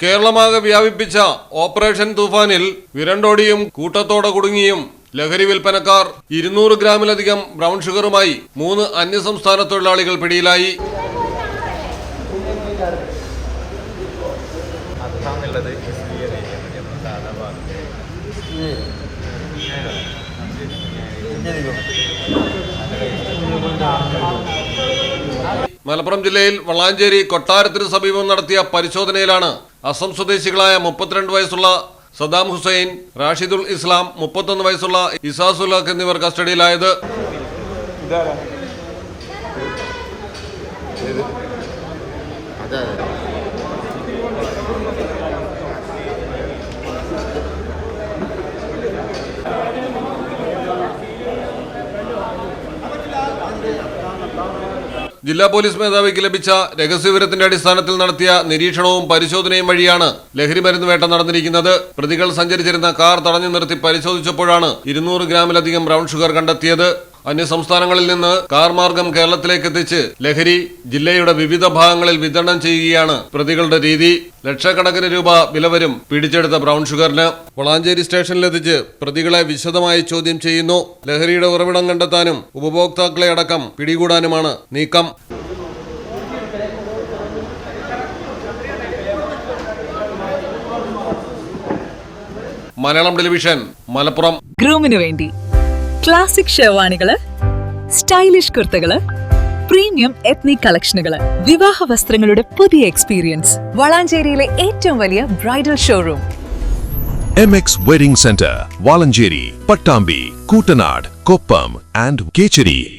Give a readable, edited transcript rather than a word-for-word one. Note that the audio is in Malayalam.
കേരളമാകെ വ്യാപിപ്പിച്ച ഓപ്പറേഷൻ തൂഫാനിൽ വിരണ്ടോടിയും കൂട്ടത്തോടെ കുടുങ്ങിയും ലഹരി വിൽപ്പനക്കാർ 200 ഗ്രാമിലധികം ബ്രൗൺ ഷുഗറുമായി 3 അന്യസംസ്ഥാന തൊഴിലാളികൾ പിടിയിലായി. മലപ്പുറം ജില്ലയിൽ വളാഞ്ചേരി കൊട്ടാരത്തിന് സമീപം നടത്തിയ പരിശോധനയിലാണ് അസം സ്വദേശികളായ 32 വയസ്സുള്ള സദാം ഹുസൈൻ, റാഷിദുൽ ഇസ്ലാം, 31 വയസ്സുള്ള ഇസാസുൽ ഹക്ക് എന്നിവർ കസ്റ്റഡിയിലായത്. ജില്ലാ പോലീസ് മേധാവിക്ക് ലഭിച്ച രഹസ്യവിവരത്തിന്റെ അടിസ്ഥാനത്തിൽ നടത്തിയ നിരീക്ഷണവും പരിശോധനയും വഴിയാണ് ലഹരി മരുന്ന് വേട്ട നടന്നിരിക്കുന്നത്. പ്രതികൾ സഞ്ചരിച്ചിരുന്ന കാർ തടഞ്ഞു നിർത്തി പരിശോധിച്ചപ്പോഴാണ് 200 ഗ്രാമിലധികം ബ്രൗൺ ഷുഗർ കണ്ടെത്തിയത്. അന്യസംസ്ഥാനങ്ങളിൽ നിന്ന് കാർ മാർഗം കേരളത്തിലേക്ക് എത്തിച്ച് ലഹരി ജില്ലയുടെ വിവിധ ഭാഗങ്ങളിൽ വിതരണം ചെയ്യുകയാണ് പ്രതികളുടെ രീതി. ലക്ഷക്കണക്കിന് രൂപ വില വരും പിടിച്ചെടുത്ത ബ്രൗൺ ഷുഗറിന്. വളാഞ്ചേരി സ്റ്റേഷനിലെത്തിച്ച് പ്രതികളെ വിശദമായി ചോദ്യം ചെയ്യുന്നു. ലഹരിയുടെ ഉറവിടം കണ്ടെത്താനും ഉപഭോക്താക്കളെ അടക്കം പിടികൂടാനുമാണ് നീക്കം. മലയാളം ടെലിവിഷൻ, മലപ്പുറം. ഗ്രൂമിനു വേണ്ടി ക്ലാസിക് ഷെർവാണികള്, സ്റ്റൈലിഷ് കുർത്തകള്, പ്രീമിയം എത്നിക് കളക്ഷനുകള്, വിവാഹ വസ്ത്രങ്ങളുടെ പുതിയ എക്സ്പീരിയൻസ്. വളാഞ്ചേരിയിലെ ഏറ്റവും വലിയ bridal showroom MX Wedding Center, Valanjeri, Pattambi, Kutanad, Koppam and Kecheri.